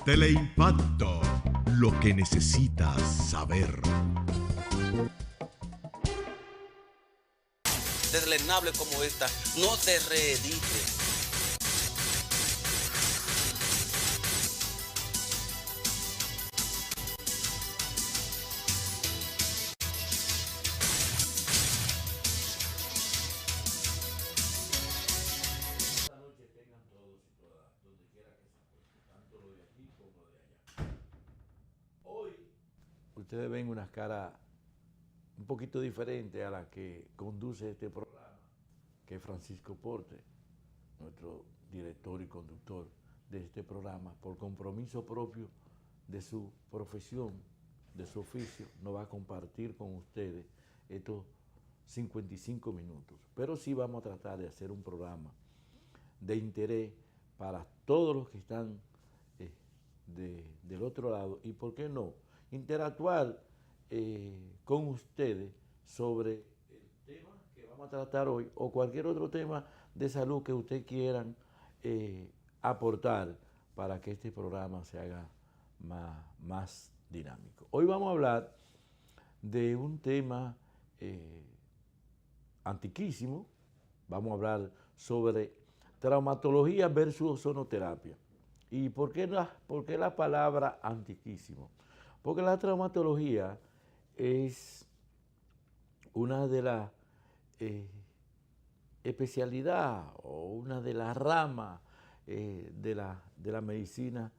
Teleimpacto, lo que necesitas saber. Deslenable como esta, no te reedites. Ustedes ven unas caras un poquito diferentes a la que conduce este programa, que es Francisco Porte, nuestro director y conductor de este programa, por compromiso propio de su profesión, de su oficio, no va a compartir con ustedes estos 55 minutos. Pero sí vamos a tratar de hacer un programa de interés para todos los que están del otro lado y, ¿por qué no?, interactuar con ustedes sobre el tema que vamos a tratar hoy o cualquier otro tema de salud que ustedes quieran aportar para que este programa se haga más dinámico. Hoy vamos a hablar de un tema antiquísimo. Vamos a hablar sobre traumatología versus ozonoterapia. ¿Y por qué la palabra antiquísimo? Porque la traumatología es una de las especialidades o una de las ramas de la medicina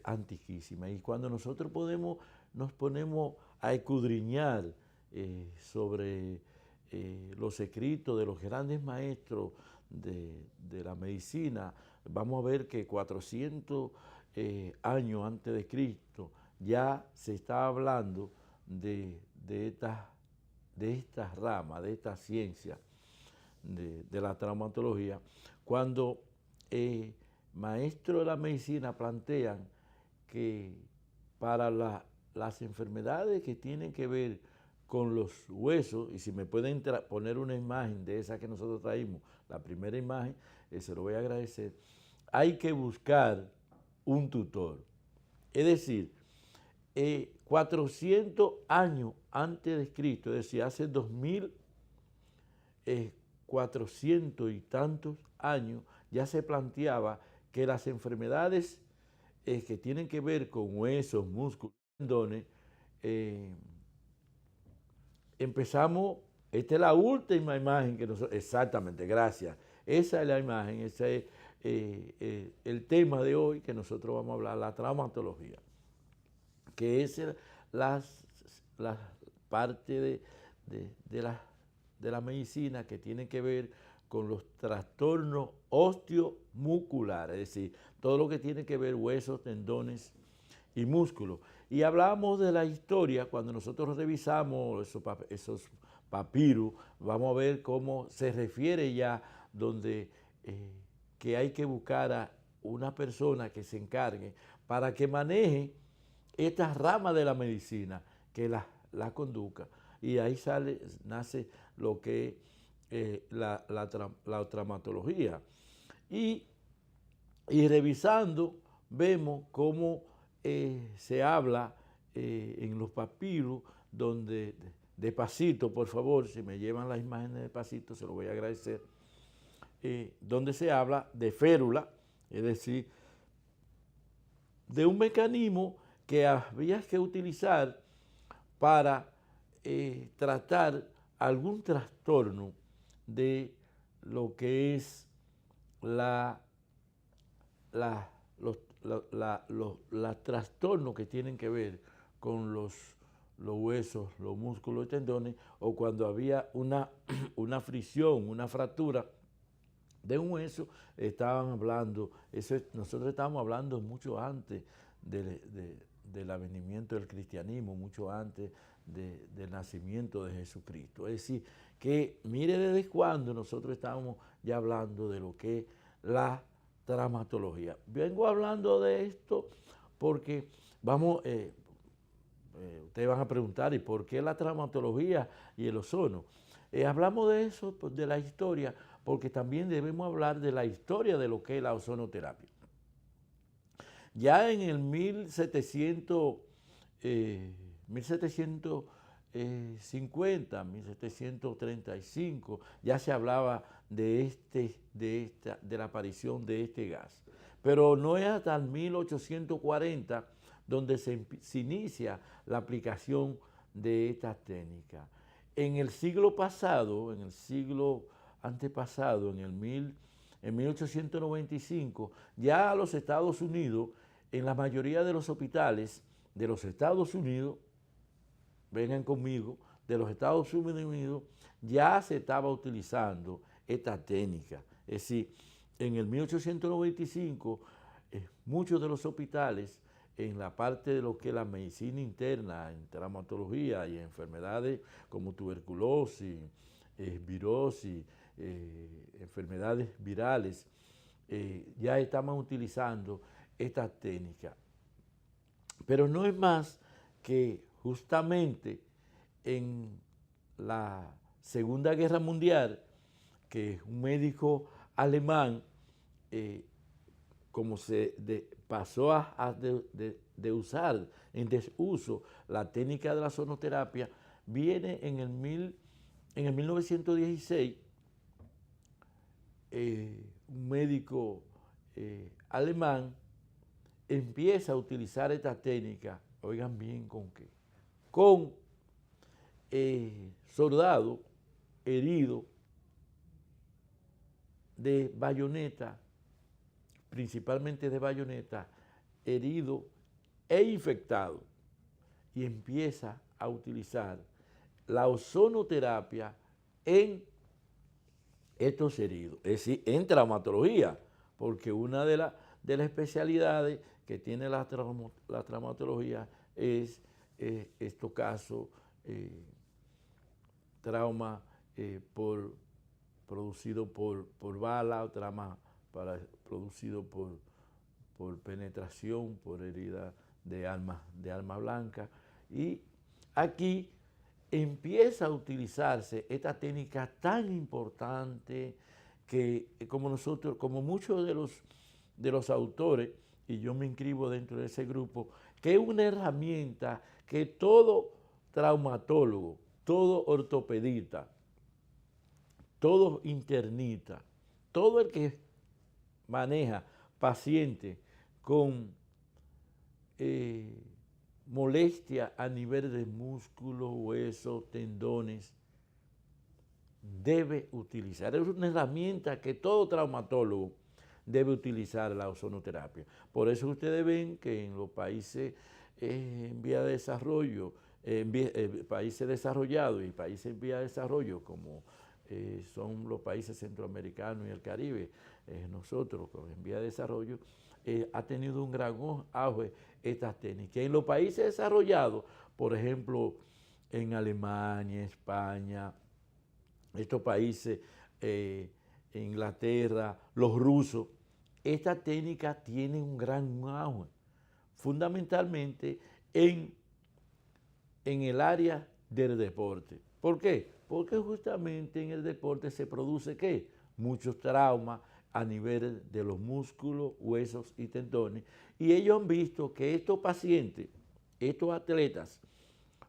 antiquísima. Y cuando nosotros nos ponemos a escudriñar sobre los escritos de los grandes maestros de la medicina, vamos a ver que 400 años antes de Cristo ya se está hablando de estas ramas, de esta ciencia de la traumatología, cuando maestros de la medicina plantean que para las enfermedades que tienen que ver con los huesos, y si me pueden poner una imagen de esa que nosotros traímos, la primera imagen, se lo voy a agradecer, hay que buscar un tutor. Es decir, 400 años antes de Cristo, es decir, hace 2400 y tantos años, ya se planteaba que las enfermedades que tienen que ver con huesos, músculos, tendones, empezamos, esta es la última imagen que nosotros, exactamente, gracias, esa es la imagen, ese es el tema de hoy que nosotros vamos a hablar, la traumatología, que es la parte de la medicina que tiene que ver con los trastornos osteomusculares, es decir, todo lo que tiene que ver huesos, tendones y músculos. Y hablamos de la historia, cuando nosotros revisamos esos papiros, vamos a ver cómo se refiere ya donde que hay que buscar a una persona que se encargue para que maneje estas ramas de la medicina, que la conduzca. Y ahí nace lo que es la traumatología. Y revisando, vemos cómo se habla en los papiros, donde, despacito, por favor, si me llevan las imágenes despacito, se lo voy a agradecer, donde se habla de férula, es decir, de un mecanismo que había que utilizar para tratar algún trastorno de lo que es los trastornos que tienen que ver con los huesos, los músculos y tendones, o cuando había una fricción, una fractura de un hueso, estaban hablando, nosotros estábamos hablando mucho antes del advenimiento del cristianismo, mucho antes del nacimiento de Jesucristo. Es decir, que mire desde cuándo nosotros estábamos ya hablando de lo que es la traumatología. Vengo hablando de esto porque ustedes van a preguntar, ¿y por qué la traumatología y el ozono? Hablamos de eso, pues, de la historia, porque también debemos hablar de la historia de lo que es la ozonoterapia. Ya en el 1750, 1735, ya se hablaba de la aparición de este gas. Pero no es hasta el 1840 donde se inicia la aplicación de esta técnica. En el siglo pasado, en el siglo antepasado, en 1895, ya los Estados Unidos, en la mayoría de los hospitales de los Estados Unidos, vengan conmigo, de los Estados Unidos, ya se estaba utilizando esta técnica. Es decir, en el 1895, muchos de los hospitales, en la parte de lo que es la medicina interna, en traumatología y enfermedades como tuberculosis, virosis, enfermedades virales, ya estamos utilizando esta técnica. Pero no es más que justamente en la Segunda Guerra Mundial, que un médico alemán, como pasó de usar en desuso la técnica de la sonoterapia, viene en el 1916, un médico alemán empieza a utilizar esta técnica, oigan bien con qué, con soldados heridos de bayoneta, principalmente de bayoneta, herido e infectado, y empieza a utilizar la ozonoterapia en estos heridos, es decir, en traumatología, porque una de las especialidades que tiene la traumatología es estos casos, trauma producido por bala, o trauma producido por penetración, por herida de arma blanca. Y aquí empieza a utilizarse esta técnica tan importante que, como muchos de los autores, y yo me inscribo dentro de ese grupo, que es una herramienta que todo traumatólogo, todo ortopedista, todo internista, todo el que maneja pacientes con molestia a nivel de músculos, huesos, tendones, debe utilizar. Es una herramienta que todo traumatólogo debe utilizar, la ozonoterapia. Por eso ustedes ven que en los países en vía de desarrollo, países desarrollados y países en vía de desarrollo, como son los países centroamericanos y el Caribe, nosotros en vía de desarrollo, ha tenido un gran auge estas técnicas. En los países desarrollados, por ejemplo, en Alemania, España, estos países, Inglaterra, los rusos, esta técnica tiene un gran auge, fundamentalmente en el área del deporte. ¿Por qué? Porque justamente en el deporte se produce ¿qué? Muchos traumas a nivel de los músculos, huesos y tendones. Y ellos han visto que estos pacientes, estos atletas,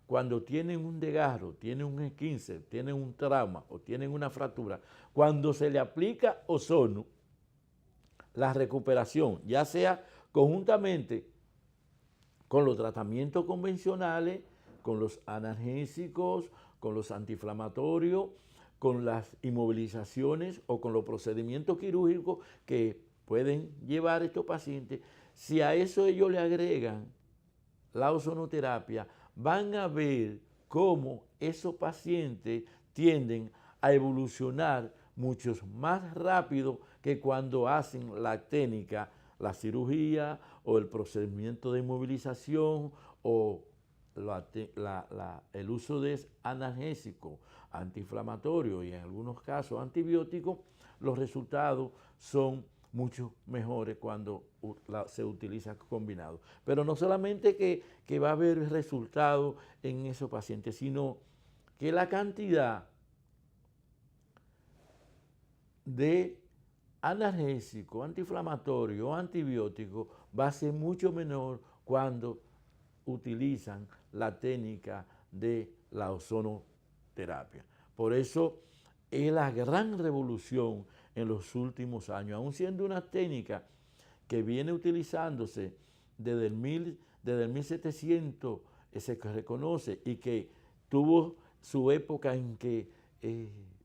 cuando tienen un desgarro, tienen un esguince, tienen un trauma o tienen una fractura, cuando se le aplica ozono, la recuperación, ya sea conjuntamente con los tratamientos convencionales, con los analgésicos, con los antiinflamatorios, con las inmovilizaciones o con los procedimientos quirúrgicos que pueden llevar a estos pacientes, si a eso ellos le agregan la ozonoterapia, van a ver cómo esos pacientes tienden a evolucionar mucho más rápido que cuando hacen la técnica, la cirugía o el procedimiento de inmovilización o el uso de analgésicos, antiinflamatorios y en algunos casos antibióticos. Los resultados son mucho mejores cuando se utiliza combinado. Pero no solamente que va a haber resultados en esos pacientes, sino que la cantidad de analgésico, antiinflamatorio o antibiótico va a ser mucho menor cuando utilizan la técnica de la ozonoterapia. Por eso es la gran revolución en los últimos años, aun siendo una técnica que viene utilizándose desde el 1700, se reconoce y que tuvo su época en que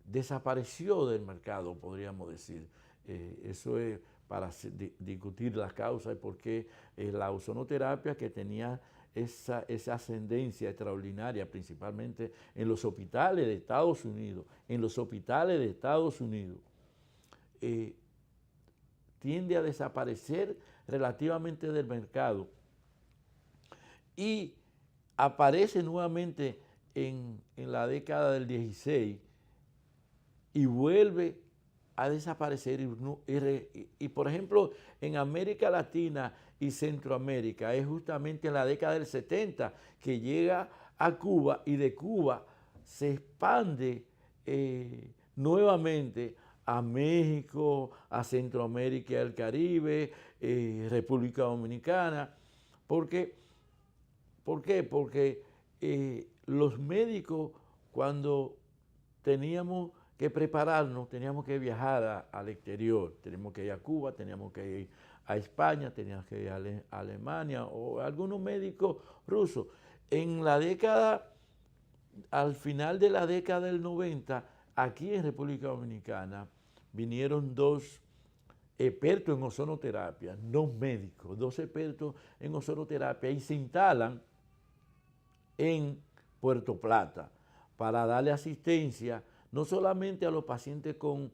desapareció del mercado, podríamos decir. Eso es para discutir las causas y por qué la ozonoterapia, que tenía esa ascendencia extraordinaria, principalmente en los hospitales de Estados Unidos, tiende a desaparecer relativamente del mercado y aparece nuevamente en la década del 16 y vuelve a desaparecer. Y, por ejemplo, en América Latina y Centroamérica es justamente en la década del 70 que llega a Cuba y de Cuba se expande nuevamente a México, a Centroamérica y al Caribe, República Dominicana. ¿Por qué? Porque los médicos, cuando teníamos que prepararnos, teníamos que viajar al exterior, teníamos que ir a Cuba, teníamos que ir a España, teníamos que ir a Alemania o algunos médicos rusos. Al final de la década del 90, aquí en República Dominicana, vinieron dos expertos en ozonoterapia, no médicos, dos expertos en ozonoterapia y se instalan en Puerto Plata para darle asistencia no solamente a los pacientes con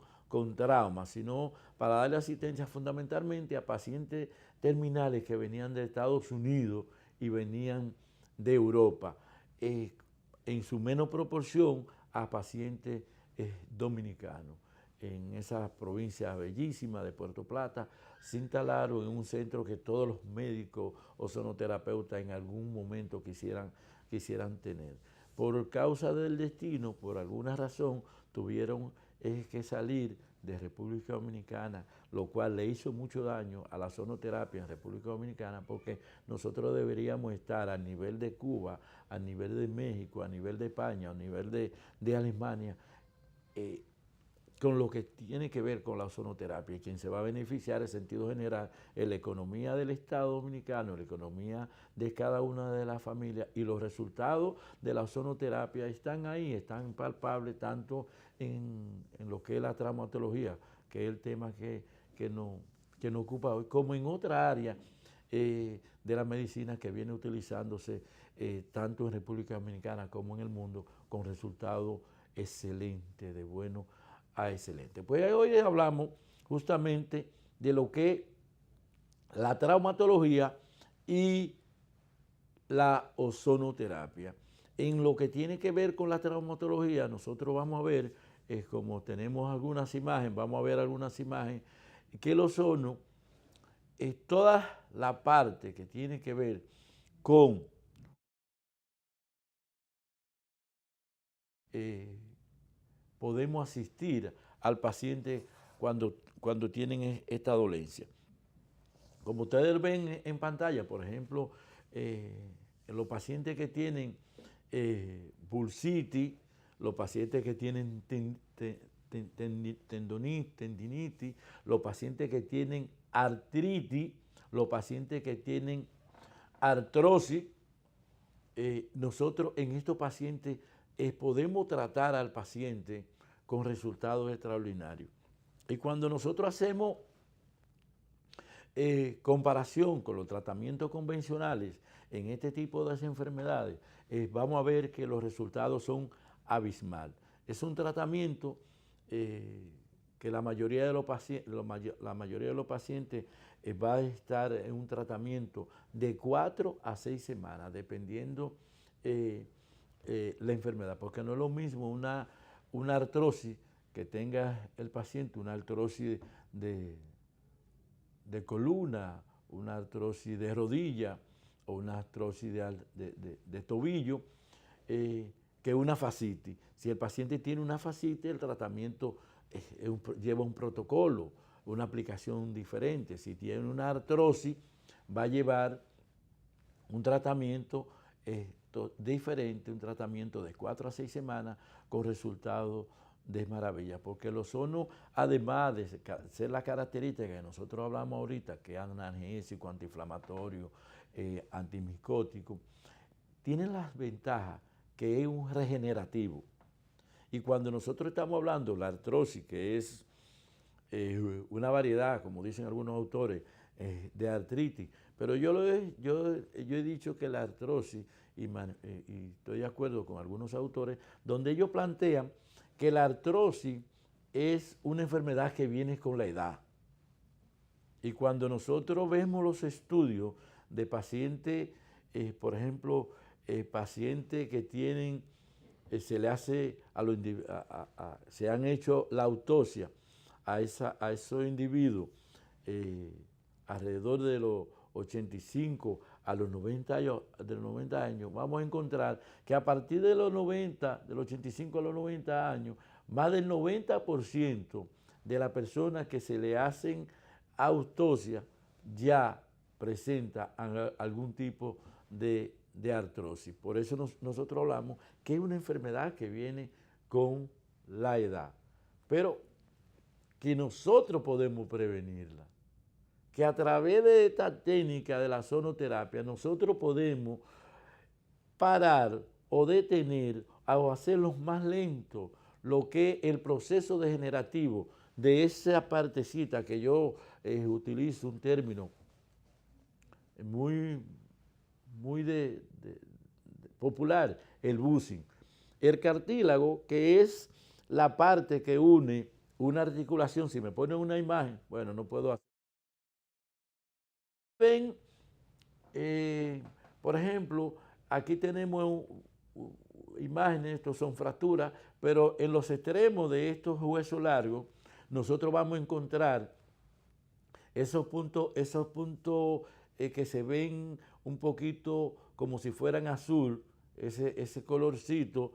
trauma, sino para darle asistencia fundamentalmente a pacientes terminales que venían de Estados Unidos y venían de Europa, en su menos proporción a pacientes dominicanos. En esa provincia bellísima de Puerto Plata se instalaron en un centro que todos los médicos ozonoterapeutas en algún momento quisieran tener. Por causa del destino, por alguna razón, tuvieron que salir de República Dominicana, lo cual le hizo mucho daño a la ozonoterapia en República Dominicana, porque nosotros deberíamos estar a nivel de Cuba, a nivel de México, a nivel de España, a nivel de Alemania, con lo que tiene que ver con la ozonoterapia. Y quien se va a beneficiar en sentido general es la economía del Estado Dominicano, la economía de cada una de las familias, y los resultados de la ozonoterapia están ahí, están palpables tanto en lo que es la traumatología, que es el tema que nos ocupa hoy, como en otra área de la medicina que viene utilizándose tanto en República Dominicana como en el mundo, con resultados excelentes, de bueno a excelente. Pues hoy hablamos justamente de lo que es la traumatología y la ozonoterapia. En lo que tiene que ver con la traumatología, nosotros vamos a ver, como tenemos algunas imágenes, que el ozono es toda la parte que tiene que ver con podemos asistir al paciente cuando tienen esta dolencia. Como ustedes ven en pantalla, por ejemplo, los pacientes que tienen bursitis, los pacientes que tienen tendinitis, los pacientes que tienen artritis, los pacientes que tienen artrosis, nosotros en estos pacientes podemos tratar al paciente con resultados extraordinarios. Y cuando nosotros hacemos comparación con los tratamientos convencionales en este tipo de enfermedades, vamos a ver que los resultados son abismales. Es un tratamiento que la mayoría de los pacientes va a estar en un tratamiento de 4 a 6 semanas, dependiendo la enfermedad, porque no es lo mismo una artrosis que tenga el paciente, una artrosis de columna, una artrosis de rodilla o una artrosis de tobillo, que una fascitis. Si el paciente tiene una fascitis, el tratamiento lleva un protocolo una aplicación diferente. Si tiene una artrosis, va a llevar un tratamiento diferente, un tratamiento de 4 a 6 semanas con resultados de maravilla, porque el ozono, además de ser la característica que nosotros hablamos ahorita, que es analgésico, antiinflamatorio, antimicótico, tiene las ventajas que es un regenerativo. Y cuando nosotros estamos hablando de la artrosis, que es una variedad, como dicen algunos autores, de artritis, pero yo he dicho que la artrosis, y estoy de acuerdo con algunos autores, donde ellos plantean que la artrosis es una enfermedad que viene con la edad. Y cuando nosotros vemos los estudios de pacientes, por ejemplo, pacientes que tienen, se han hecho la autopsia a esos individuos alrededor de los 85 a los 90 años, vamos a encontrar que a partir de los 90, de los 85 a los 90 años, más del 90% de las personas que se le hacen autopsia ya presenta algún tipo de artrosis. Por eso nosotros hablamos que es una enfermedad que viene con la edad, pero que nosotros podemos prevenirla, que a través de esta técnica de la sonoterapia nosotros podemos parar o detener o hacerlo más lento lo que es el proceso degenerativo de esa partecita que yo utilizo un término muy popular, el bushing. El cartílago, que es la parte que une una articulación, si me ponen una imagen, bueno, no puedo hacer. Ven, por ejemplo, aquí tenemos imágenes, estos son fracturas, pero en los extremos de estos huesos largos, nosotros vamos a encontrar esos puntos que se ven un poquito como si fueran azul, ese colorcito,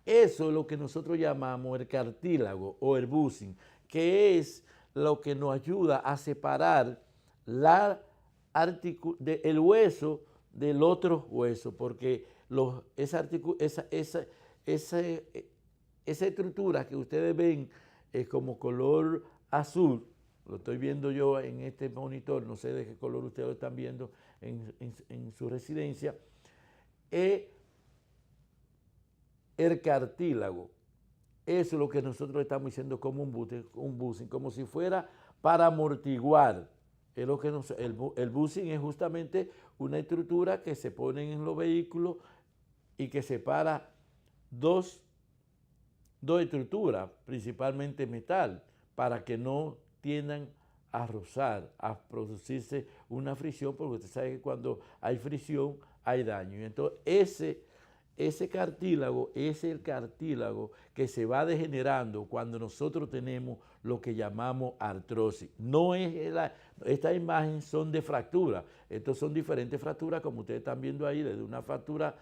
eso es lo que nosotros llamamos el cartílago o el bushing, que es lo que nos ayuda a separar el hueso del otro hueso, porque esa estructura que ustedes ven como color azul, lo estoy viendo yo en este monitor, no sé de qué color ustedes lo están viendo en su residencia, es el cartílago. Eso es lo que nosotros estamos diciendo como un bushing, como si fuera para amortiguar. Es lo que el bushing es justamente una estructura que se pone en los vehículos y que separa dos estructuras, principalmente metal, para que no tiendan a rozar, a producirse una fricción, porque usted sabe que cuando hay fricción hay daño. Y entonces ese cartílago es el cartílago que se va degenerando cuando nosotros tenemos lo que llamamos artrosis. No es estas imágenes son de fractura. Estos son diferentes fracturas, como ustedes están viendo ahí, desde una fractura,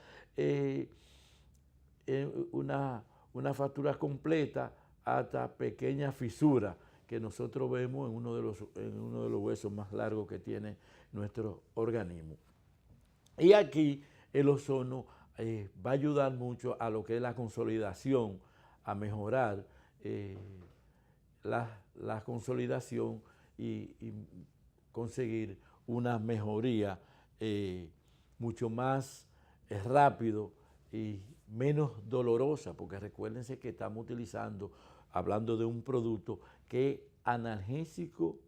una fractura completa hasta pequeñas fisuras que nosotros vemos en uno de los huesos más largos que tiene nuestro organismo. Y aquí el ozono va a ayudar mucho a lo que es la consolidación, a mejorar la consolidación y conseguir una mejoría mucho más rápido y menos dolorosa, porque recuérdense que estamos hablando de un producto que es analgésico,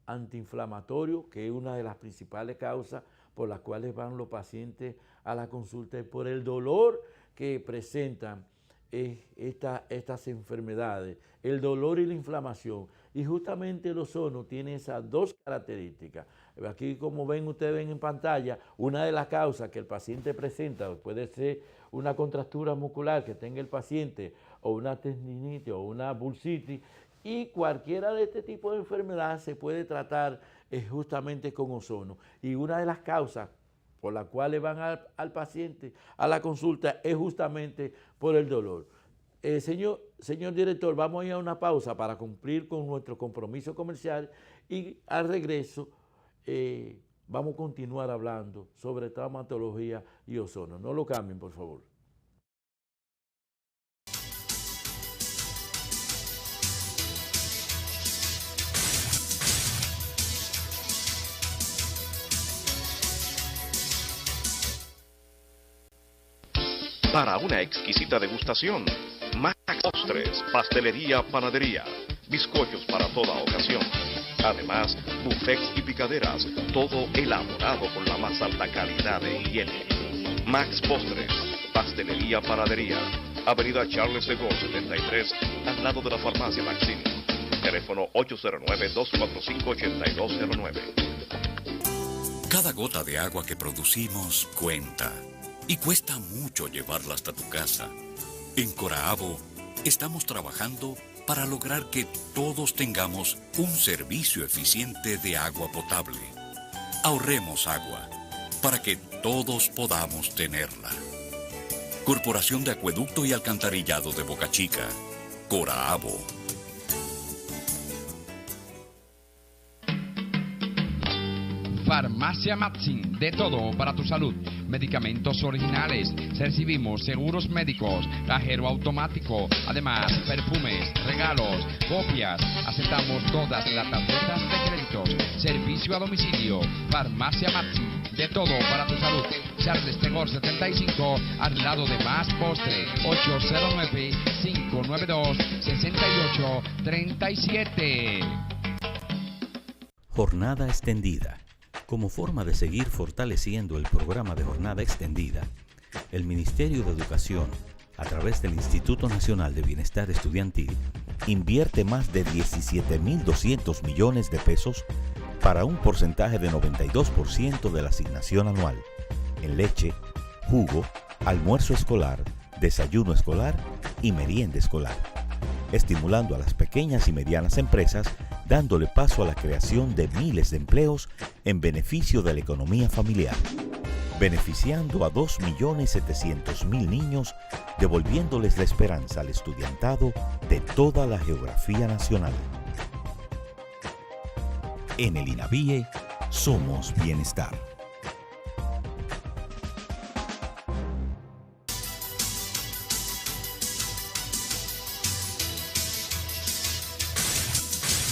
antiinflamatorio, que es una de las principales causas por las cuales van los pacientes a la consulta y por el dolor que presentan estas enfermedades, el dolor y la inflamación. Y justamente el ozono tiene esas dos características. Aquí, como ustedes ven en pantalla, una de las causas que el paciente presenta puede ser una contractura muscular que tenga el paciente, o una tendinitis o una bursitis, y cualquiera de este tipo de enfermedad se puede tratar justamente con ozono. Y una de las causas por las cuales van al paciente a la consulta es justamente por el dolor. Señor, señor director, vamos a ir a una pausa para cumplir con nuestro compromiso comercial y al regreso vamos a continuar hablando sobre traumatología y ozono. No lo cambien, por favor. Para una exquisita degustación, Max Postres, pastelería, panadería, bizcochos para toda ocasión. Además, buffets y picaderas, todo elaborado con la más alta calidad de higiene. Max Postres, pastelería, panadería, Avenida Charles de Gaulle 73, al lado de la farmacia Maxini. Teléfono 809-245-8209. Cada gota de agua que producimos cuenta. Y cuesta mucho llevarla hasta tu casa. En Coraabo estamos trabajando para lograr que todos tengamos un servicio eficiente de agua potable. Ahorremos agua para que todos podamos tenerla. Corporación de Acueducto y Alcantarillado de Boca Chica. Coraabo. Farmacia Matsin, de todo para tu salud. Medicamentos originales, recibimos seguros médicos, cajero automático, además perfumes, regalos, copias, aceptamos todas las tarjetas de créditos, servicio a domicilio. Farmacia Matsin, de todo para tu salud. Charles de Gaulle 75, al lado de Más Postre, 809-592-6837. Jornada extendida. Como forma de seguir fortaleciendo el programa de jornada extendida, el Ministerio de Educación, a través del Instituto Nacional de Bienestar Estudiantil, invierte más de 17.200 millones de pesos para un porcentaje de 92% de la asignación anual en leche, jugo, almuerzo escolar, desayuno escolar y merienda escolar, estimulando a las pequeñas y medianas empresas, dándole paso a la creación de miles de empleos en beneficio de la economía familiar, beneficiando a 2.700.000 niños, devolviéndoles la esperanza al estudiantado de toda la geografía nacional. En el INAVIE somos bienestar.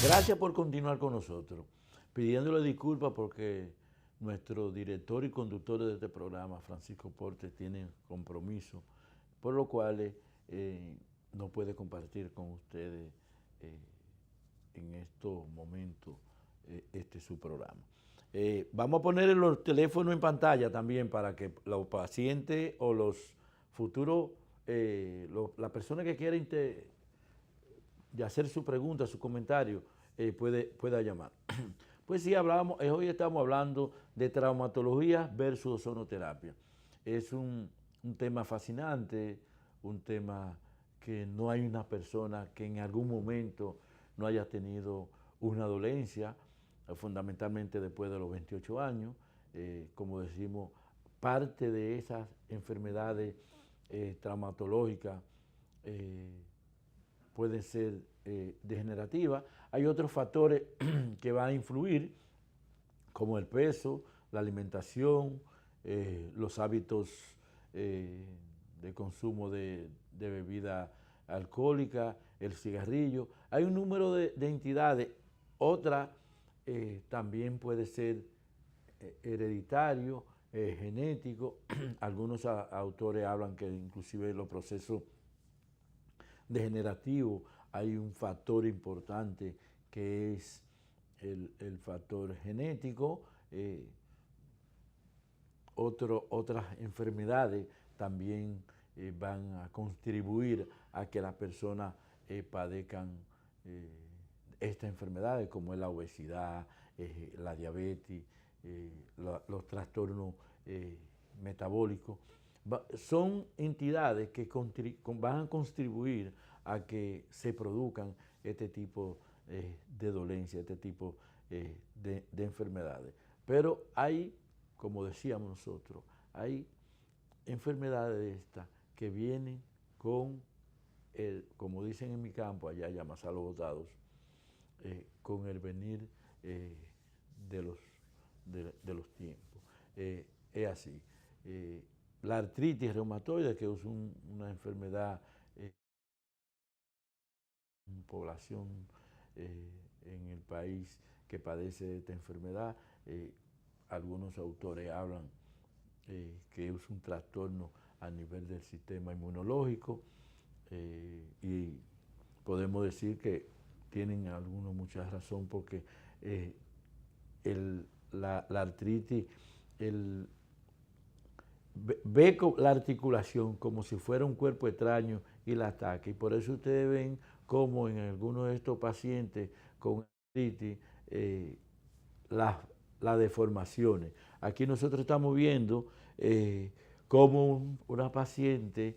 Gracias por continuar con nosotros, pidiéndole disculpas porque nuestro director y conductor de este programa, Francisco Portes, tiene compromiso, por lo cual no puede compartir con ustedes en estos momentos este su programa. Vamos a poner los teléfonos en pantalla también para que los pacientes o los futuros, la persona que quiera hacer su pregunta, su comentario, pueda llamar. Pues sí, hoy estamos hablando de traumatología versus ozonoterapia. Es un tema fascinante, un tema que no hay una persona que en algún momento no haya tenido una dolencia, fundamentalmente después de los 28 años. Como decimos, parte de esas enfermedades traumatológicas pueden ser degenerativas. Hay otros factores que van a influir, como el peso, la alimentación, los hábitos de consumo de bebida alcohólica, el cigarrillo. Hay un número de entidades. Otra también puede ser hereditario, genético. Algunos autores hablan que inclusive los procesos degenerativos hay un factor importante que es el factor genético. Otras enfermedades también van a contribuir a que las personas padezcan estas enfermedades, como es la obesidad, la diabetes, los trastornos metabólicos. Son entidades que van a contribuir a que se produzcan este tipo de dolencias, este tipo de enfermedades. Pero hay, como decíamos nosotros, hay enfermedades de estas que vienen con como dicen en mi campo, allá llamas a los botados, con el venir de los tiempos. Es así. La artritis reumatoide, que es una enfermedad en población en el país que padece de esta enfermedad, algunos autores hablan que es un trastorno a nivel del sistema inmunológico, y podemos decir que tienen algunos mucha razón, porque la artritis ve la articulación como si fuera un cuerpo extraño y la ataca, y por eso ustedes ven como en algunos de estos pacientes con artritis las deformaciones. Aquí nosotros estamos viendo cómo una paciente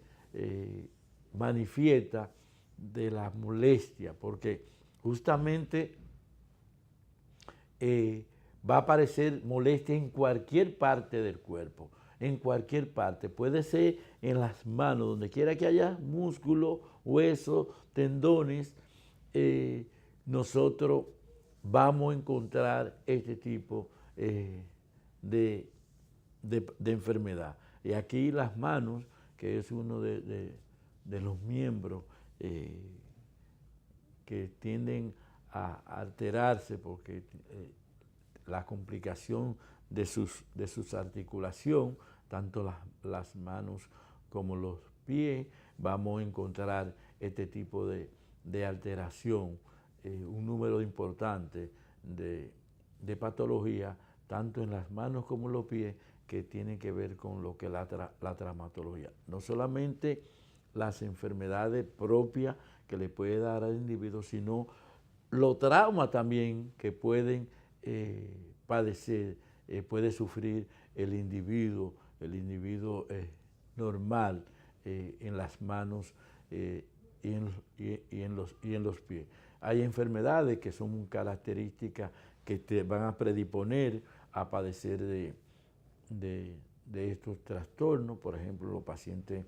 manifiesta de la molestia, porque justamente va a aparecer molestia en cualquier parte del cuerpo, en cualquier parte. Puede ser en las manos, donde quiera que haya músculo, hueso, tendones, nosotros vamos a encontrar este tipo de enfermedad. Y aquí las manos, que es uno de los miembros que tienden a alterarse porque la complicación de sus articulaciones, tanto las manos como los pies, vamos a encontrar este tipo de alteración, un número importante de patologías, tanto en las manos como en los pies, que tienen que ver con lo que es la traumatología. No solamente las enfermedades propias que le puede dar al individuo, sino los traumas también que pueden padecer, puede sufrir el individuo normal en las manos y en los pies. Hay enfermedades que son características que te van a predisponer a padecer de estos trastornos. Por ejemplo, los pacientes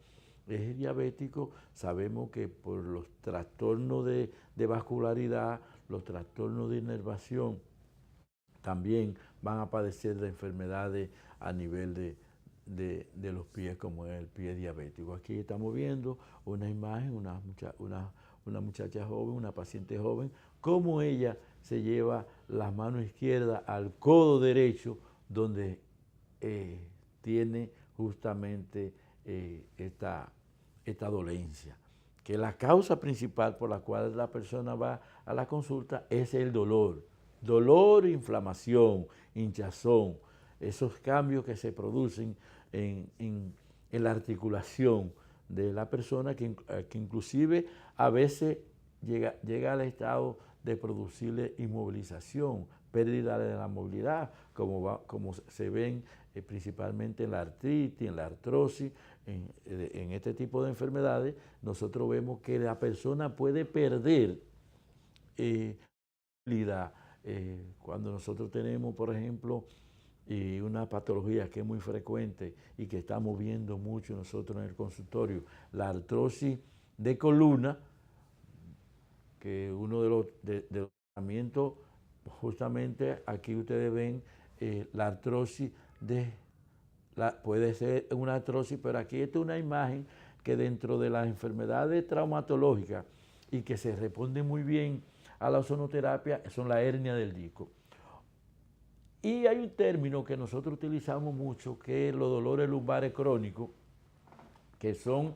diabéticos, sabemos que por los trastornos de vascularidad, los trastornos de inervación, también van a padecer de enfermedades a nivel de los pies, como es el pie diabético. Aquí estamos viendo una imagen, una muchacha joven, una paciente joven, cómo ella se lleva la mano izquierda al codo derecho, donde tiene justamente esta dolencia, que la causa principal por la cual la persona va a la consulta es el dolor, inflamación, hinchazón, esos cambios que se producen en la articulación de la persona, que inclusive a veces llega al estado de producirle inmovilización, pérdida de la movilidad, como se ven principalmente en la artritis, en la artrosis, en este tipo de enfermedades. Nosotros vemos que la persona puede perder movilidad. Cuando nosotros tenemos, por ejemplo, una patología que es muy frecuente y que estamos viendo mucho nosotros en el consultorio, la artrosis de columna, que uno de los tratamientos, justamente aquí ustedes ven la artrosis puede ser una artrosis, pero aquí esta es una imagen que dentro de las enfermedades traumatológicas y que se responde muy bien a la ozonoterapia son la hernia del disco. Y hay un término que nosotros utilizamos mucho, que es los dolores lumbares crónicos, que es un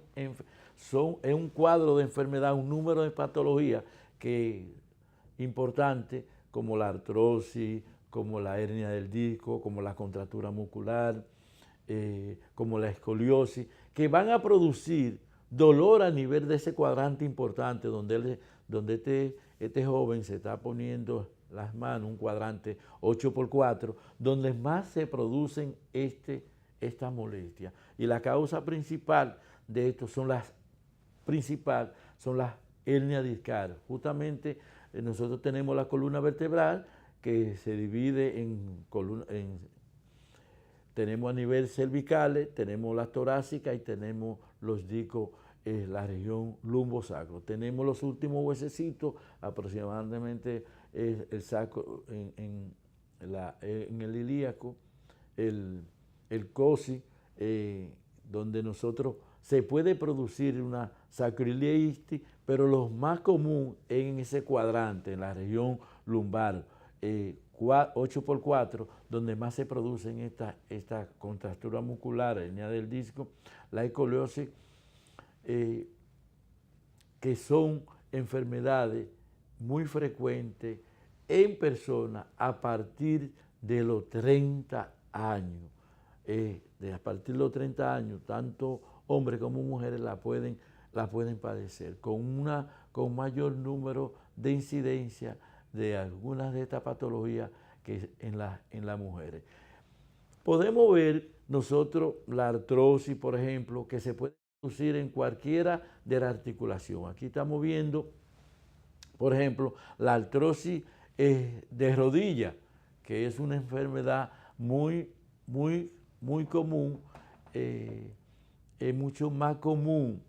cuadro de enfermedad, un número de patologías importante, como la artrosis, como la hernia del disco, como la contractura muscular, como la escoliosis, que van a producir dolor a nivel de ese cuadrante importante donde este joven se está poniendo las manos, un cuadrante 8x4, donde más se producen estas molestias. Y la causa principal de esto son las hernias discales. Justamente nosotros tenemos la columna vertebral, que se divide tenemos a nivel cervicales, tenemos las torácicas y tenemos los discos la región lumbosacro. Tenemos los últimos huesecitos, aproximadamente el sacro en el ilíaco, el coxis, donde nosotros se puede producir una sacroiliaitis, pero lo más común es en ese cuadrante, en la región lumbar, 8x4, donde más se producen estas contracturas musculares, hernia del disco, la escoliosis, que son enfermedades muy frecuentes en personas a partir de los 30 años. A partir de los 30 años, tanto hombres como mujeres la pueden padecer, con mayor número de incidencia de algunas de estas patologías que en las mujeres. Podemos ver nosotros la artrosis, por ejemplo, que se puede producir en cualquiera de la articulación. Aquí estamos viendo, por ejemplo, la artrosis de rodilla, que es una enfermedad muy común, es mucho más común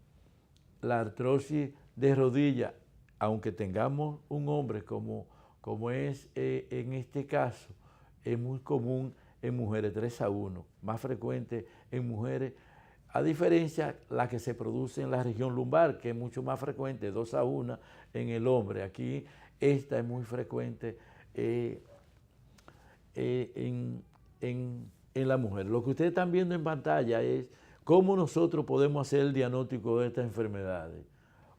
la artrosis de rodilla, aunque tengamos un hombre como es en este caso, es muy común en mujeres, 3-1, más frecuente en mujeres, a diferencia la que se produce en la región lumbar, que es mucho más frecuente, 2-1 en el hombre. Aquí esta es muy frecuente en la mujer. Lo que ustedes están viendo en pantalla es cómo nosotros podemos hacer el diagnóstico de estas enfermedades.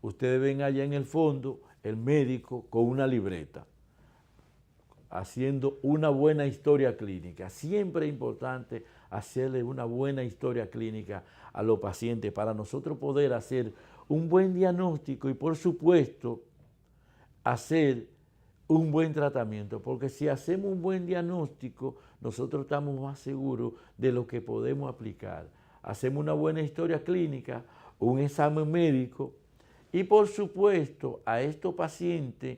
Ustedes ven allá en el fondo el médico con una libreta, haciendo una buena historia clínica. Siempre es importante hacerle una buena historia clínica a los pacientes para nosotros poder hacer un buen diagnóstico y, por supuesto, hacer un buen tratamiento, porque si hacemos un buen diagnóstico, nosotros estamos más seguros de lo que podemos aplicar. Hacemos una buena historia clínica, un examen médico y, por supuesto, a estos pacientes,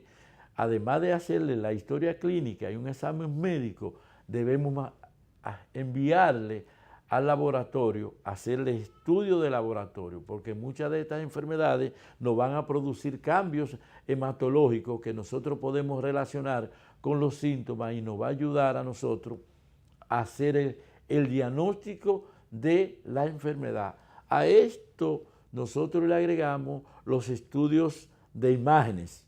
además de hacerle la historia clínica y un examen médico, debemos enviarle al laboratorio, hacerle estudio de laboratorio, porque muchas de estas enfermedades nos van a producir cambios hematológicos que nosotros podemos relacionar con los síntomas y nos va a ayudar a nosotros a hacer el diagnóstico de la enfermedad. A esto nosotros le agregamos los estudios de imágenes,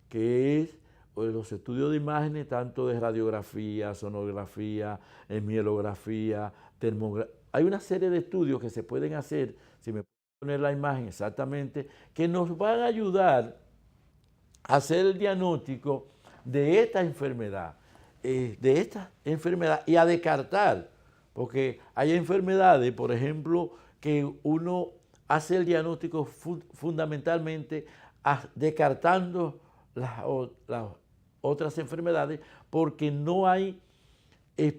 que es los estudios de imágenes tanto de radiografía, sonografía, mielografía, termografía. Hay una serie de estudios que se pueden hacer, si me pueden poner la imagen exactamente, que nos van a ayudar a hacer el diagnóstico de esta enfermedad, y a descartar, porque hay enfermedades, por ejemplo, que uno hace el diagnóstico fundamentalmente descartando las otras enfermedades porque no hay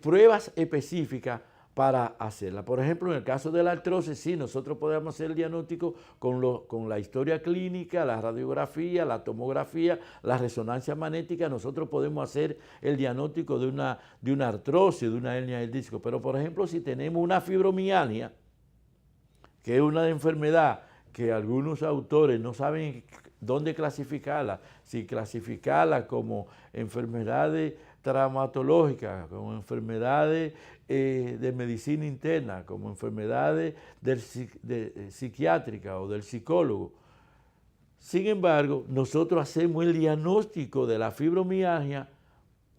pruebas específicas para hacerla. Por ejemplo, en el caso de la artrosis, sí, nosotros podemos hacer el diagnóstico con la historia clínica, la radiografía, la tomografía, la resonancia magnética. Nosotros podemos hacer el diagnóstico de una artrosis, de una hernia del disco. Pero, por ejemplo, si tenemos una fibromialgia, que es una enfermedad que algunos autores no saben dónde clasificarla, si clasificarla como enfermedades traumatológicas, como enfermedades de medicina interna, como enfermedades psiquiátricas o del psicólogo. Sin embargo, nosotros hacemos el diagnóstico de la fibromialgia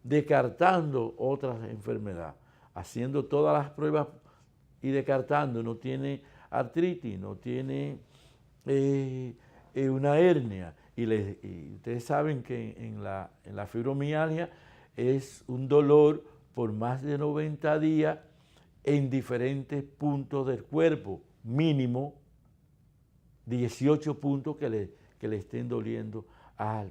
descartando otras enfermedades, haciendo todas las pruebas y descartando. No tiene artritis, no tiene una hernia. Y ustedes saben que en la fibromialgia es un dolor por más de 90 días en diferentes puntos del cuerpo, mínimo 18 puntos que le estén doliendo a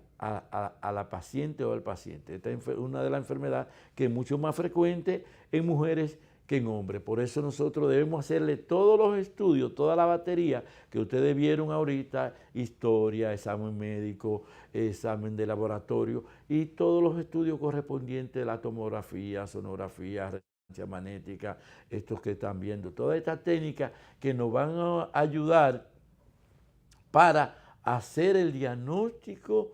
la paciente o al paciente. Esta es una de las enfermedades que es mucho más frecuente en mujeres que en hombres. Por eso nosotros debemos hacerle todos los estudios, toda la batería que ustedes vieron ahorita, historia, examen médico, examen de laboratorio y todos los estudios correspondientes, la tomografía, sonografía, resonancia magnética, estos que están viendo, todas estas técnicas que nos van a ayudar para hacer el diagnóstico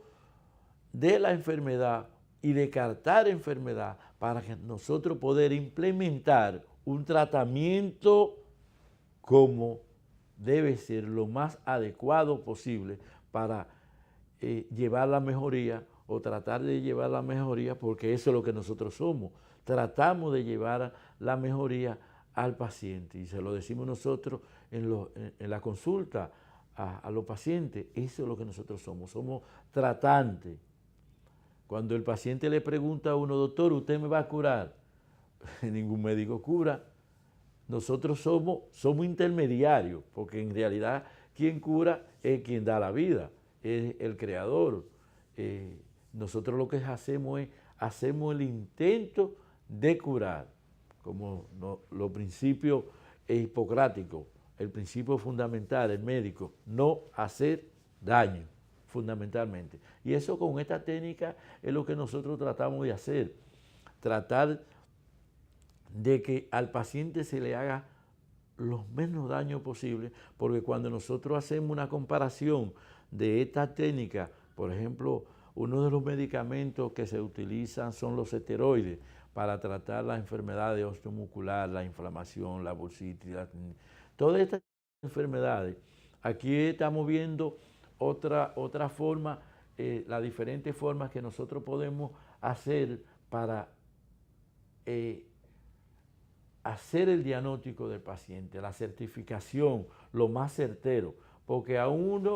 de la enfermedad y descartar enfermedad para que nosotros poder implementar un tratamiento como debe ser lo más adecuado posible para llevar la mejoría o tratar de llevar la mejoría, porque eso es lo que nosotros somos. Tratamos de llevar la mejoría al paciente y se lo decimos nosotros en la consulta a los pacientes. Eso es lo que nosotros somos tratantes. Cuando el paciente le pregunta a uno, doctor, ¿usted me va a curar? Ningún médico cura. Nosotros somos intermediarios, porque en realidad quien cura es quien da la vida, es el creador. Nosotros lo que hacemos el intento de curar, como los principios hipocráticos, el principio fundamental, el médico, no hacer daño, fundamentalmente. Y eso con esta técnica es lo que nosotros tratamos de hacer, tratar de que al paciente se le haga los menos daño posible, porque cuando nosotros hacemos una comparación de esta técnica, por ejemplo, uno de los medicamentos que se utilizan son los esteroides para tratar las enfermedades osteomuscular, la inflamación, la bursitis, todas estas enfermedades. Aquí estamos viendo otra forma, las diferentes formas que nosotros podemos hacer para hacer el diagnóstico del paciente, la certificación, lo más certero, porque aún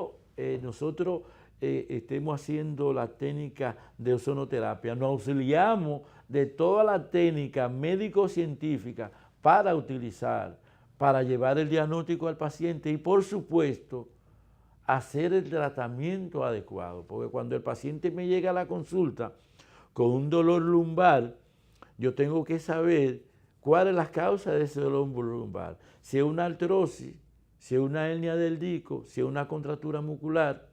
nosotros estemos haciendo la técnica de ozonoterapia, nos auxiliamos de toda la técnica médico-científica para utilizar, para llevar el diagnóstico al paciente y, por supuesto, hacer el tratamiento adecuado, porque cuando el paciente me llega a la consulta con un dolor lumbar, yo tengo que saber cuáles son las causas de ese dolor lumbar, si es una artrosis, si es una hernia del disco, si es una contractura muscular,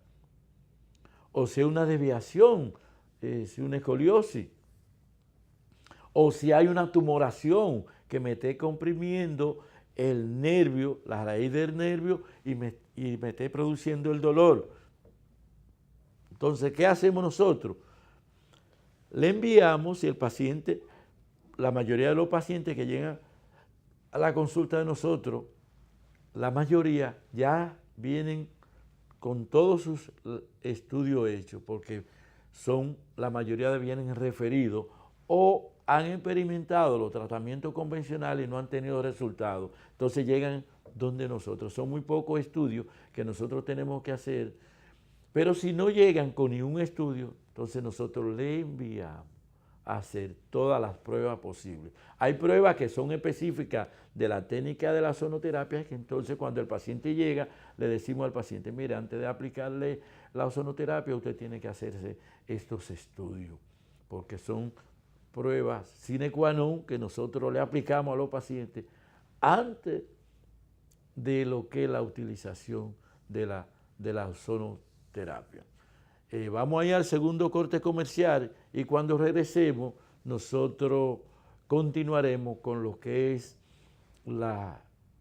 o si es una desviación, si es una escoliosis, o si hay una tumoración que me esté comprimiendo el nervio, la raíz del nervio, y me esté produciendo el dolor. Entonces, ¿qué hacemos nosotros? Le enviamos, si el paciente, la mayoría de los pacientes que llegan a la consulta de nosotros, la mayoría ya vienen con todos sus estudios hechos, porque la mayoría vienen referidos o han experimentado los tratamientos convencionales y no han tenido resultados. Entonces llegan donde nosotros. Son muy pocos estudios que nosotros tenemos que hacer, pero si no llegan con ningún estudio, entonces nosotros le enviamos a hacer todas las pruebas posibles. Hay pruebas que son específicas de la técnica de la ozonoterapia, que entonces cuando el paciente llega, le decimos al paciente, mire, antes de aplicarle la ozonoterapia, usted tiene que hacerse estos estudios, porque son pruebas sine qua non que nosotros le aplicamos a los pacientes antes de lo que es la utilización de la ozonoterapia. Vamos a ir al segundo corte comercial y cuando regresemos nosotros continuaremos con lo que es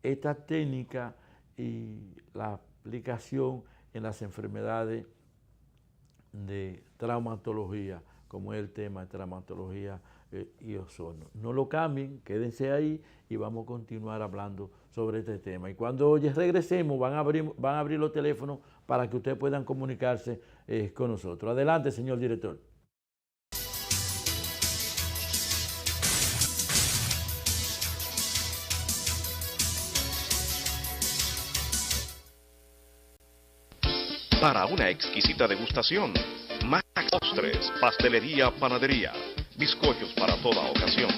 esta técnica y la aplicación en las enfermedades de traumatología, como es el tema de traumatología y ozono. No lo cambien, quédense ahí y vamos a continuar hablando sobre este tema. Y cuando regresemos van a abrir los teléfonos para que ustedes puedan comunicarse con nosotros. Adelante, señor director. Para una exquisita degustación, Max Postres, pastelería, panadería, bizcochos para toda ocasión.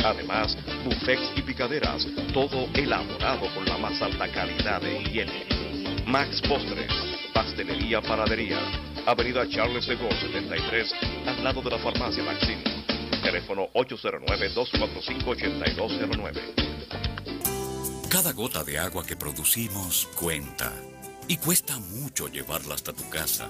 Además, buffets y picaderas, todo elaborado con la más alta calidad de higiene. Max Postres, pastelería, panadería, Avenida Charles de Gaulle 73, al lado de la farmacia Maxine. Teléfono 809-245-8209. Cada gota de agua que producimos cuenta. Y cuesta mucho llevarla hasta tu casa.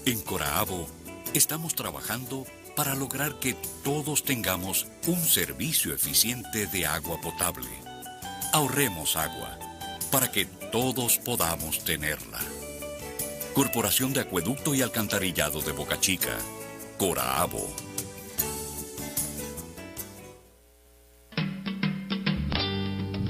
En Coraabo estamos trabajando para lograr que todos tengamos un servicio eficiente de agua potable. Ahorremos agua para que todos podamos tenerla. Corporación de Acueducto y Alcantarillado de Boca Chica, Coraabo.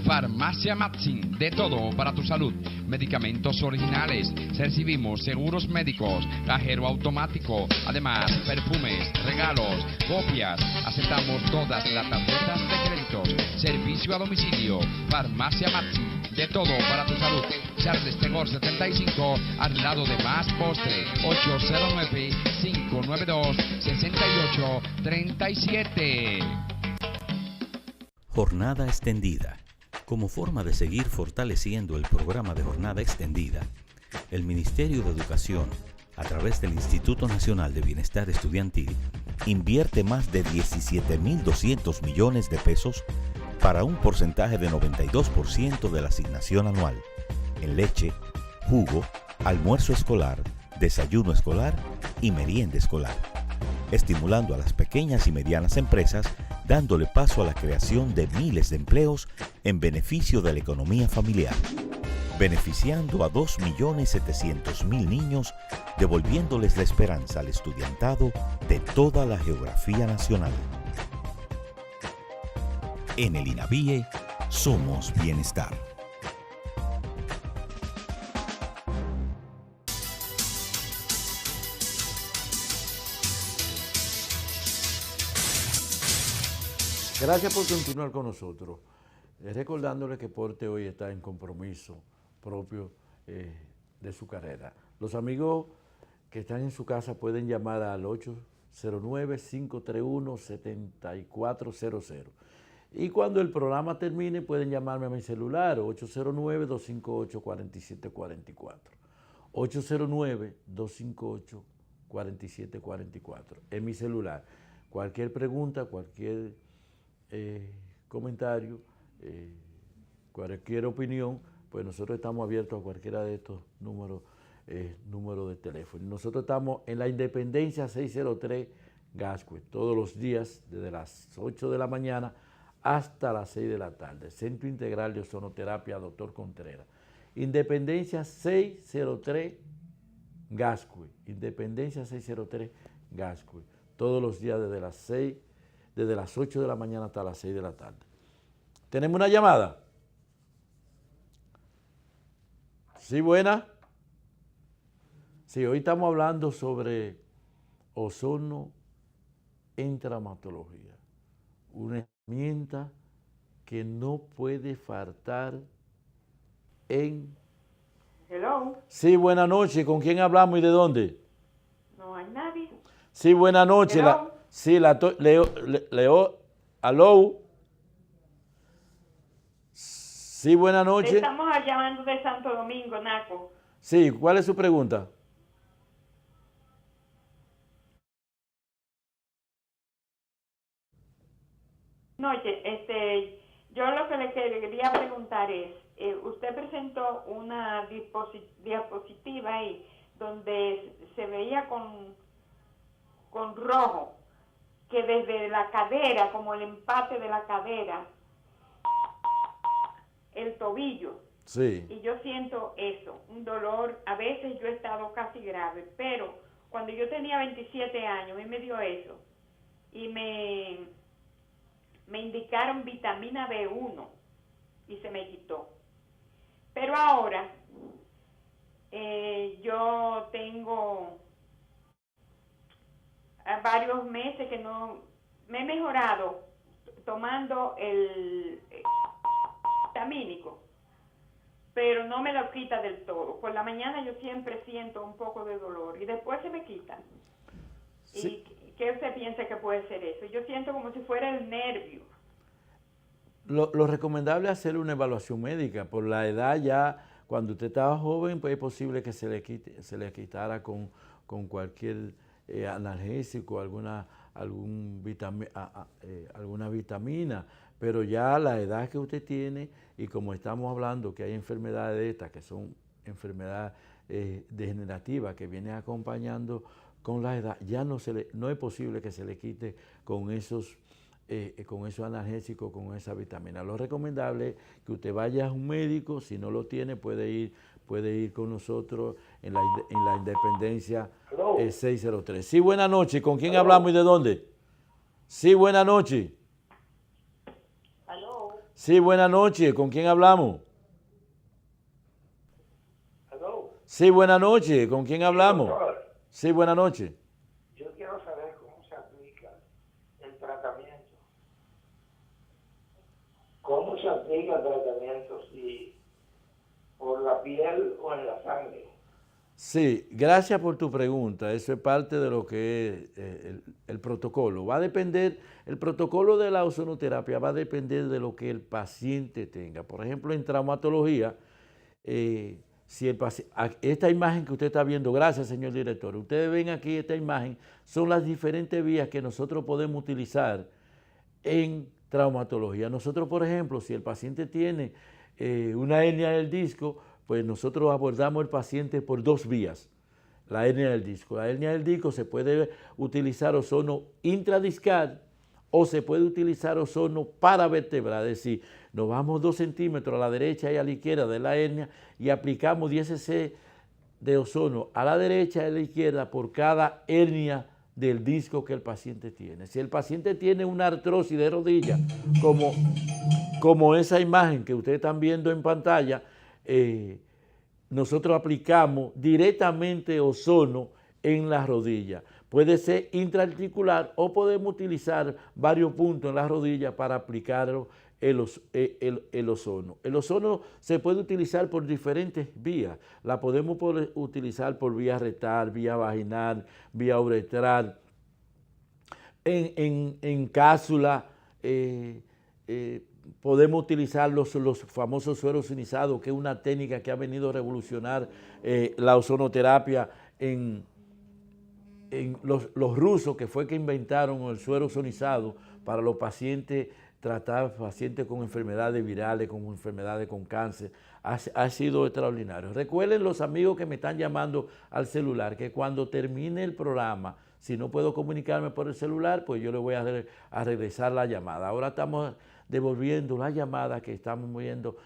Farmacia Matsin, de todo para tu salud. Medicamentos originales, recibimos seguros médicos, cajero automático, además perfumes, regalos, copias, aceptamos todas las tarjetas de créditos, servicio a domicilio. Farmacia Matsin, de todo para tu salud. Charles Tegor 75, al lado de Más Postre, 809-592-6837. Jornada extendida. Como forma de seguir fortaleciendo el programa de jornada extendida, el Ministerio de Educación, a través del Instituto Nacional de Bienestar Estudiantil, invierte más de 17.200 millones de pesos para un porcentaje de 92% de la asignación anual en leche, jugo, almuerzo escolar, desayuno escolar y merienda escolar, estimulando a las pequeñas y medianas empresas, dándole paso a la creación de miles de empleos en beneficio de la economía familiar, beneficiando a 2.700.000 niños, devolviéndoles la esperanza al estudiantado de toda la geografía nacional. En el INAVIE somos bienestar. Gracias por continuar con nosotros. Recordándole que Porte hoy está en compromiso propio de su carrera. Los amigos que están en su casa pueden llamar al 809-531-7400. Y cuando el programa termine pueden llamarme a mi celular, 809-258-4744. 809-258-4744. Es mi celular. Cualquier pregunta, cualquier comentario, cualquier opinión, pues nosotros estamos abiertos a cualquiera de estos números de teléfono. Nosotros estamos en la Independencia 603 Gascue, todos los días desde las 8 de la mañana hasta las 6 de la tarde. Centro Integral de Ozonoterapia Dr. Contreras. Independencia 603 Gascue. Independencia 603 Gascue. Todos los días desde las 8 de la mañana hasta las 6 de la tarde. ¿Tenemos una llamada? Sí, buena. Sí, hoy estamos hablando sobre ozono en traumatología. Una herramienta que no puede faltar en... Hello. Sí, buenas noches. ¿Con quién hablamos y de dónde? No hay nadie. Sí, buenas noches. Leo, aló. Sí, buenas noches. Estamos llamando de Santo Domingo, Naco. Sí, ¿cuál es su pregunta? Noche, yo lo que le quería preguntar es, usted presentó una diapositiva ahí donde se veía con rojo, que desde la cadera, como el empate de la cadera, el tobillo. Sí. Y yo siento eso, un dolor, a veces yo he estado casi grave, pero cuando yo tenía 27 años, a mí me dio eso, y me indicaron vitamina B1, y se me quitó. Pero ahora, yo tengo varios meses que no me he mejorado tomando el vitamínico, pero no me lo quita del todo. Por la mañana yo siempre siento un poco de dolor y después se me quita. Sí. ¿Y qué usted piensa que puede ser eso? Yo siento como si fuera el nervio. Lo recomendable es hacer una evaluación médica. Por la edad ya, cuando usted estaba joven, pues es posible que se le quitara con cualquier analgésico, alguna vitamina, pero ya la edad que usted tiene, y como estamos hablando que hay enfermedades de estas que son enfermedades degenerativas que vienen acompañando con la edad, ya no es posible que se le quite con esos analgésicos, con esa vitamina. Lo recomendable es que usted vaya a un médico, si no lo tiene puede ir con nosotros en la Independencia 603. Sí, buenas noches. ¿Con quién hablamos y de dónde? Sí, buenas noches. Sí, buenas noches. ¿Con quién hablamos? Sí, buenas noches. ¿Con quién hablamos? Sí, buenas noches. Yo quiero saber cómo se aplica el tratamiento. ¿Cómo se aplica el tratamiento? Si por la piel o en la sangre. Sí, gracias por tu pregunta. Eso es parte de lo que es el protocolo. Va a depender, el protocolo de la ozonoterapia va a depender de lo que el paciente tenga. Por ejemplo, en traumatología, si el esta imagen que usted está viendo, gracias señor director, ustedes ven aquí esta imagen, son las diferentes vías que nosotros podemos utilizar en traumatología. Nosotros, por ejemplo, si el paciente tiene una hernia del disco, pues nosotros abordamos al paciente por dos vías, la hernia del disco. La hernia del disco se puede utilizar ozono intradiscal o se puede utilizar ozono paravertebral, es decir, nos vamos 2 centímetros a la derecha y a la izquierda de la hernia y aplicamos 10 cc de ozono a la derecha y a la izquierda por cada hernia del disco que el paciente tiene. Si el paciente tiene una artrosis de rodilla, como esa imagen que ustedes están viendo en pantalla, nosotros aplicamos directamente ozono en la rodilla. Puede ser intraarticular o podemos utilizar varios puntos en la rodilla para aplicar el ozono. El ozono se puede utilizar por diferentes vías. La podemos utilizar por vía rectal, vía vaginal, vía uretral, en cápsula. Podemos utilizar los famosos sueros ionizados, que es una técnica que ha venido a revolucionar la ozonoterapia en los rusos, que fue que inventaron el suero ozonizado para los pacientes, tratar pacientes con enfermedades virales, con enfermedades con cáncer. Ha sido extraordinario. Recuerden los amigos que me están llamando al celular, que cuando termine el programa, si no puedo comunicarme por el celular, pues yo le voy a regresar la llamada. Ahora estamos devolviendo la llamada que estamos moviendo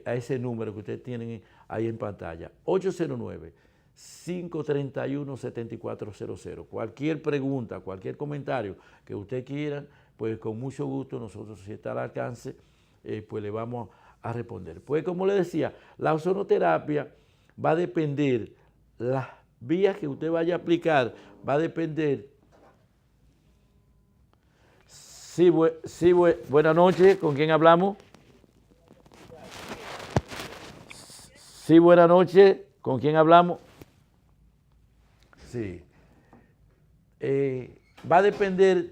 a ese número que ustedes tienen ahí en pantalla, 809-531-7400. Cualquier pregunta, cualquier comentario que usted quiera, pues con mucho gusto nosotros, si está al alcance, pues le vamos a responder. Pues como le decía, la ozonoterapia va a depender, las vías que usted vaya a aplicar, va a depender. Sí, buenas noches, ¿con quién hablamos? Sí, buenas noches, ¿con quién hablamos? Sí. Va a depender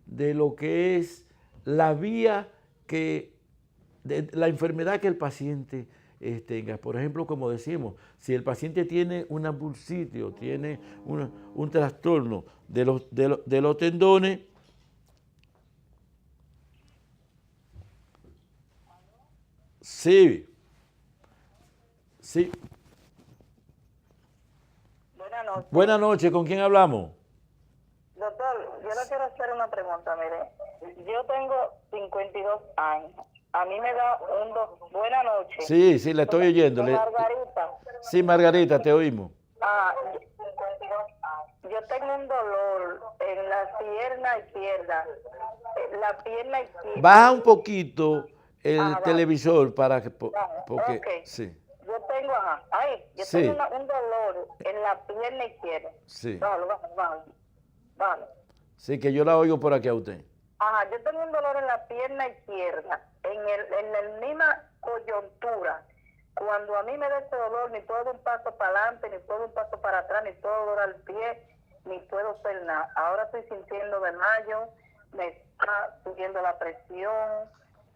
de lo que es la vía de la enfermedad que el paciente tenga. Por ejemplo, como decimos, si el paciente tiene una bursitis o tiene un trastorno de los tendones, sí. Buenas noches, ¿con quién hablamos? Doctor, yo le quiero hacer una pregunta, mire. Yo tengo 52 años. A mí me da buenas noches. Sí, le estoy oyendo. Margarita. Sí, Margarita, te oímos. Yo tengo un dolor en la pierna izquierda. Baja un poquito el televisor para que... porque, okay. Sí. Yo tengo, tengo un dolor en la pierna izquierda. Sí. Vale. Sí, que yo la oigo por aquí a usted. Yo tengo un dolor en la pierna izquierda, en la misma coyuntura. Cuando a mí me da ese dolor, ni puedo dar un paso para adelante, ni puedo dar un paso para atrás, ni puedo dar al pie, ni puedo hacer nada. Ahora estoy sintiendo desmayo, me está subiendo la presión,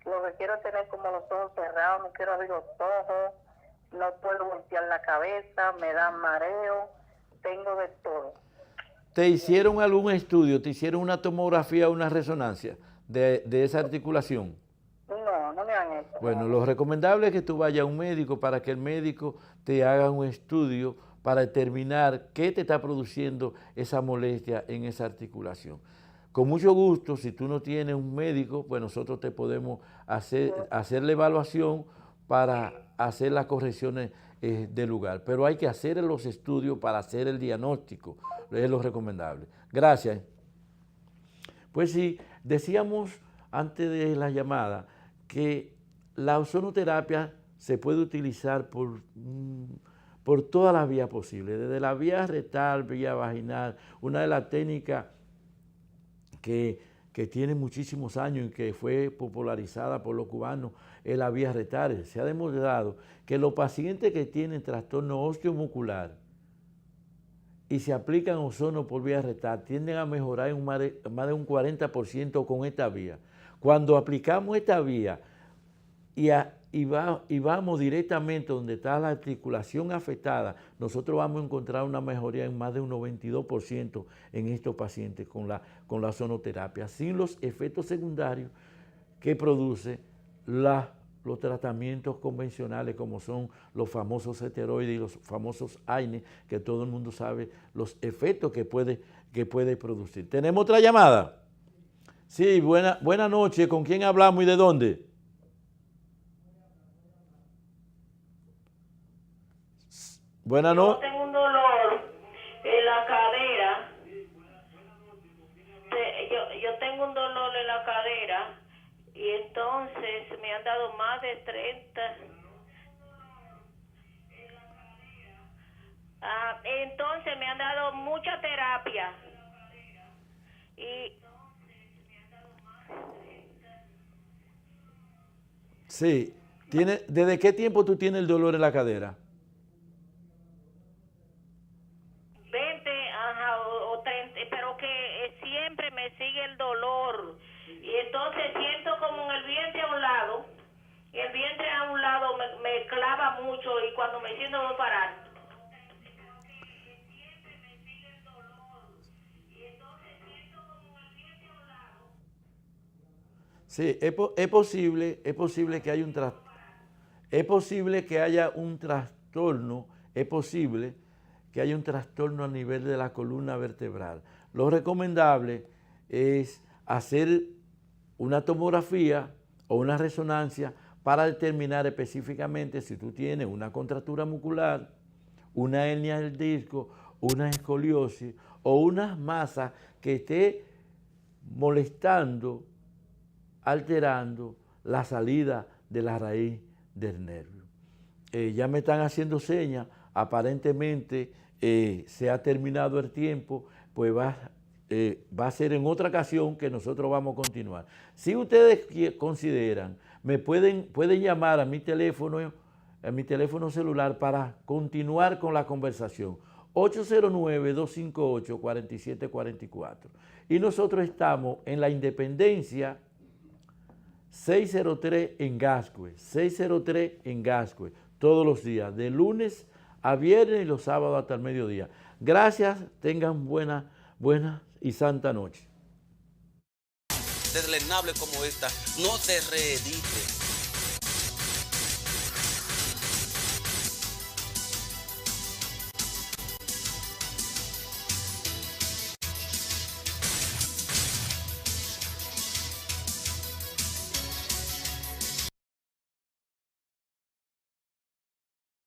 lo que quiero es tener como los ojos cerrados, no quiero abrir los ojos, no puedo voltear la cabeza, me da mareo, tengo de todo. ¿Te hicieron algún estudio? ¿Te hicieron una tomografía o una resonancia de esa articulación? No me han hecho. Bueno, lo recomendable es que tú vayas a un médico para que el médico te haga un estudio para determinar qué te está produciendo esa molestia en esa articulación. Con mucho gusto, si tú no tienes un médico, pues nosotros te podemos hacer la evaluación para hacer las correcciones del lugar. Pero hay que hacer los estudios para hacer el diagnóstico, es lo recomendable. Gracias. Pues sí, decíamos antes de la llamada que la ozonoterapia se puede utilizar por todas las vías posibles, desde la vía rectal, vía vaginal. Una de las técnicas que tiene muchísimos años y que fue popularizada por los cubanos es la vía rectal. Se ha demostrado que los pacientes que tienen trastorno osteomuscular y se aplican ozono por vía rectal tienden a mejorar en más de un 40% con esta vía. Cuando aplicamos esta vía y vamos directamente donde está la articulación afectada, nosotros vamos a encontrar una mejoría en más de un 92% en estos pacientes con la ozonoterapia, sin los efectos secundarios que produce los tratamientos convencionales, como son los famosos esteroides y los famosos AINE, que todo el mundo sabe los efectos que puede producir. ¿Tenemos otra llamada? Sí, buena noche. ¿Con quién hablamos y de dónde? Buenas noches. Yo tengo un dolor en la cadera. Yo tengo un dolor en la cadera y entonces me han dado más de 30. Entonces me han dado mucha terapia. Sí. ¿Desde qué tiempo tú tienes el dolor en la cadera? 20, o 30, pero que siempre me sigue el dolor. Y entonces siento como en el vientre a un lado, y el vientre a un lado me clava mucho y cuando me siento voy a parar. Sí, es posible que haya un trastorno, a nivel de la columna vertebral. Lo recomendable es hacer una tomografía o una resonancia para determinar específicamente si tú tienes una contractura muscular, una hernia del disco, una escoliosis o una masa que esté molestando, alterando la salida de la raíz del nervio. Ya me están haciendo señas, aparentemente se ha terminado el tiempo, pues va a ser en otra ocasión que nosotros vamos a continuar. Si ustedes consideran, me pueden llamar a mi teléfono celular para continuar con la conversación. 809-258-4744. Y nosotros estamos en la Independencia 603 en Gascue, todos los días, de lunes a viernes y los sábados hasta el mediodía. Gracias, tengan buena y santa noche. Deslenable como esta, no se reedite.